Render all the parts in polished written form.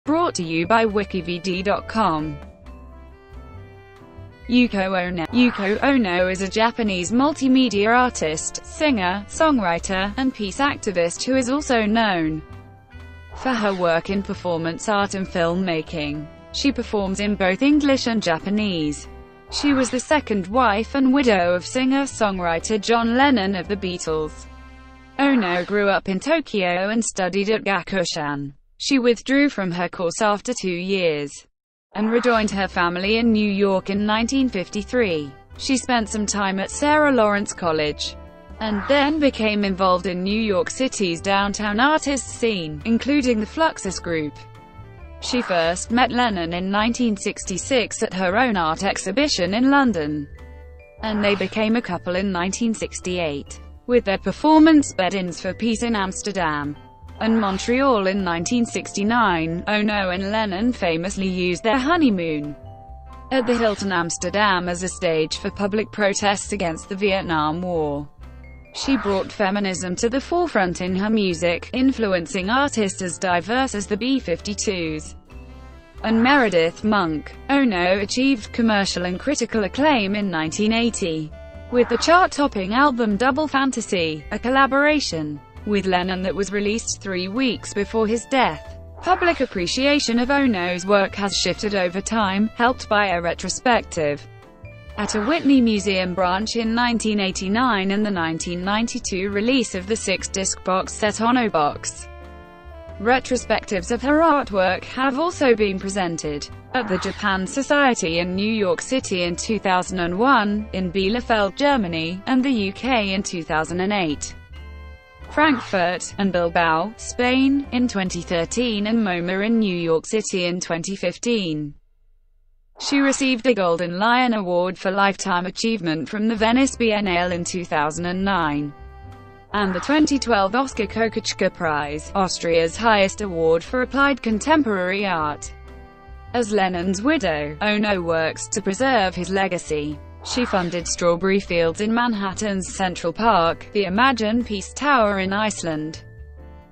Brought to you by wikivd.com. Yuko Ono. Yuko Ono is a Japanese multimedia artist, singer, songwriter, and peace activist who is also known for her work in performance art and filmmaking. She performs in both English and Japanese. She was the second wife and widow of singer-songwriter John Lennon of the Beatles. Ono grew up in Tokyo and studied at Gakushan. She withdrew from her course after 2 years and rejoined her family in New York in 1953. She spent some time at Sarah Lawrence College and then became involved in New York City's downtown artist scene, including the Fluxus Group. She first met Lennon in 1966 at her own art exhibition in London, and they became a couple in 1968, with their performance Bed-Ins for Peace in Amsterdam and Montreal in 1969. Ono and Lennon famously used their honeymoon at the Hilton Amsterdam as a stage for public protests against the Vietnam War. She brought feminism to the forefront in her music, influencing artists as diverse as the B-52s and Meredith Monk. Ono achieved commercial and critical acclaim in 1980 with the chart-topping album Double Fantasy, a collaboration with Lennon that was released 3 weeks before his death. Public appreciation of Ono's work has shifted over time, helped by a retrospective at a Whitney Museum branch in 1989 and the 1992 release of the 6-disc box set Ono Box. Retrospectives of her artwork have also been presented at the Japan Society in New York City in 2001, in Bielefeld, Germany, and the UK in 2008. Frankfurt and Bilbao, Spain, in 2013, and MoMA in New York City in 2015. She received a Golden Lion Award for Lifetime Achievement from the Venice Biennale in 2009, and the 2012 Oskar Kokoschka Prize, Austria's highest award for applied contemporary art. As Lennon's widow, Ono works to preserve his legacy. She funded strawberry fields in Manhattan's Central Park, the Imagine Peace Tower in Iceland,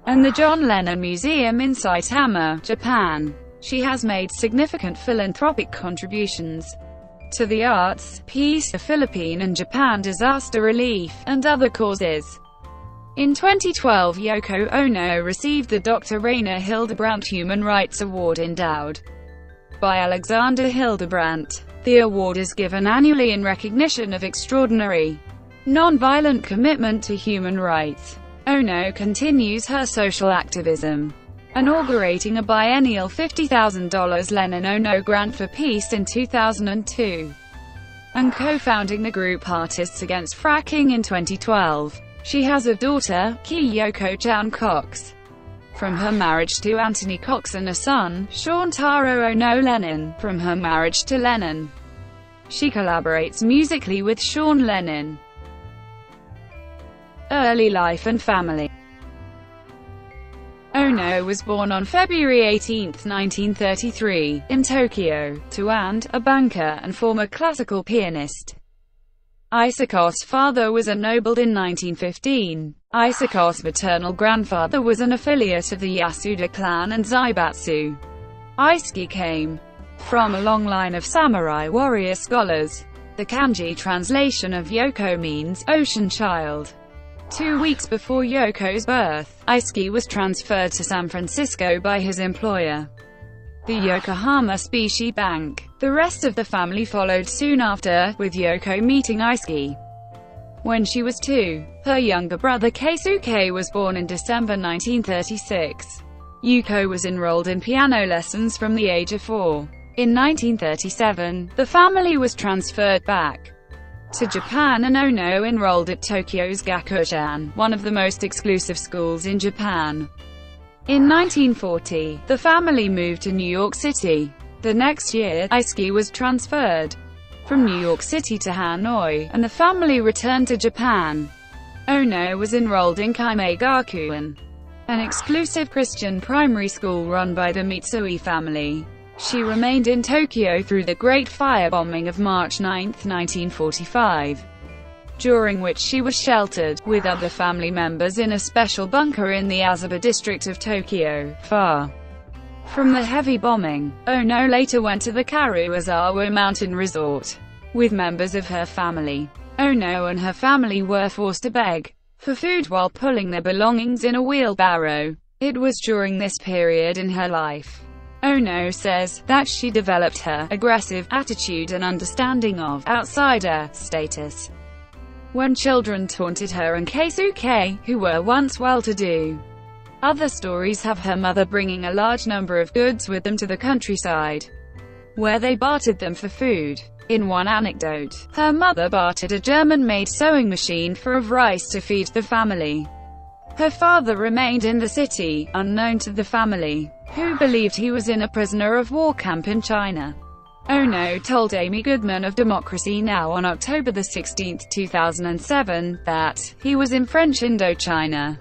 and the John Lennon Museum in Saitama, Japan. She has made significant philanthropic contributions to the arts, peace, the Philippine and Japan disaster relief, and other causes. In 2012, Yoko Ono received the Dr. Rainer Hildebrandt Human Rights Award endowed by Alexander Hildebrandt. The award is given annually in recognition of extraordinary, non-violent commitment to human rights. Ono continues her social activism, inaugurating a biennial $50,000 Lennon-Ono Grant for Peace in 2002, and co-founding the group Artists Against Fracking in 2012. She has a daughter, Kyoko-chan Cox, from her marriage to Anthony Cox, and a son, Sean Taro Ono Lennon, from her marriage to Lennon. She collaborates musically with Sean Lennon. Early life and family. Ono was born on February 18, 1933, in Tokyo, to a banker and former classical pianist. Isakos' father was ennobled in 1915. Isakos' maternal grandfather was an affiliate of the Yasuda clan and Zaibatsu. Aisuke came from a long line of samurai warrior scholars. The kanji translation of Yoko means ocean child. 2 weeks before Yoko's birth, Aisuke was transferred to San Francisco by his employer, the Yokohama Specie Bank. The rest of the family followed soon after, with Yoko meeting Aisuke when she was 2. Her younger brother Keisuke was born in December 1936. Yuko was enrolled in piano lessons from the age of 4. In 1937, the family was transferred back to Japan, and Ono enrolled at Tokyo's Gakushan, one of the most exclusive schools in Japan. In 1940, the family moved to New York City. The next year, Aisuke was transferred from New York City to Hanoi, and the family returned to Japan. Ono was enrolled in Kaimei Gakuen, an exclusive Christian primary school run by the Mitsui family. She remained in Tokyo through the Great Firebombing of March 9, 1945, during which she was sheltered, with other family members in a special bunker in the Azuba district of Tokyo, far from the heavy bombing. Ono later went to the Karuizawa mountain resort with members of her family. Ono and her family were forced to beg for food while pulling their belongings in a wheelbarrow. It was during this period in her life, Ono says, that she developed her aggressive attitude and understanding of outsider status. When children taunted her and Keisuke, who were once well-to-do. Other stories have her mother bringing a large number of goods with them to the countryside, where they bartered them for food. In one anecdote, her mother bartered a German-made sewing machine for of rice to feed the family. Her father remained in the city, unknown to the family, who believed he was in a prisoner of war camp in China. Ono told Amy Goodman of Democracy Now! On October 16, 2007, that he was in French Indochina,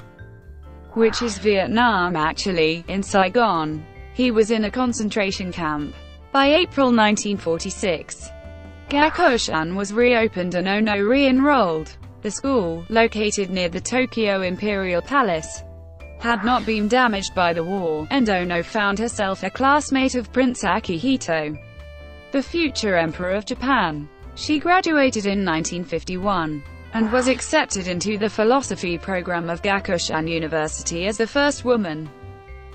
which is Vietnam actually, in Saigon. He was in a concentration camp. By April 1946, Gakushan was reopened and Ono re-enrolled. The school, located near the Tokyo Imperial Palace, had not been damaged by the war, and Ono found herself a classmate of Prince Akihito, the future Emperor of Japan. She graduated in 1951, and was accepted into the philosophy program of Gakushan University as the first woman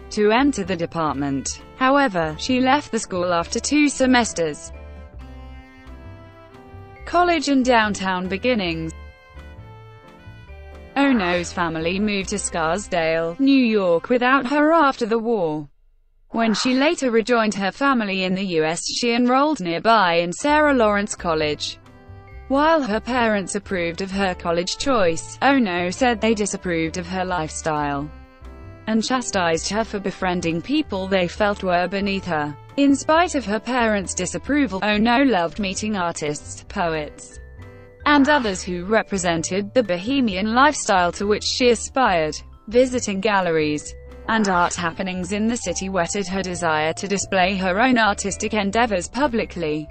to enter the department. However, she left the school after 2 semesters. College and downtown beginnings. Ono's family moved to Scarsdale, New York without her after the war. When she later rejoined her family in the U.S., she enrolled nearby in Sarah Lawrence College. While her parents approved of her college choice, Ono said they disapproved of her lifestyle and chastised her for befriending people they felt were beneath her. In spite of her parents' disapproval, Ono loved meeting artists, poets, and others who represented the bohemian lifestyle to which she aspired. Visiting galleries and art happenings in the city whetted her desire to display her own artistic endeavors publicly.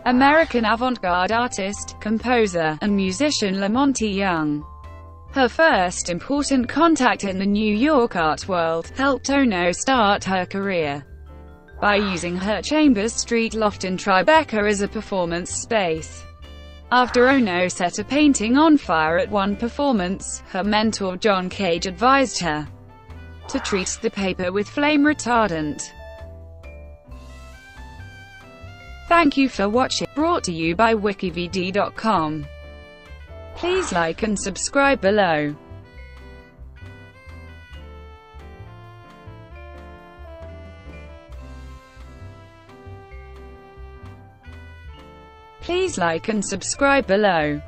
American avant-garde artist, composer, and musician Lamonte Young, her first important contact in the New York art world, helped Ono start her career by using her Chambers Street loft in Tribeca as a performance space. After Ono set a painting on fire at one performance, her mentor John Cage advised her to treat the paper with flame retardant. Thank you for watching, brought to you by wikivd.com. Please like and subscribe below. Please like and subscribe below.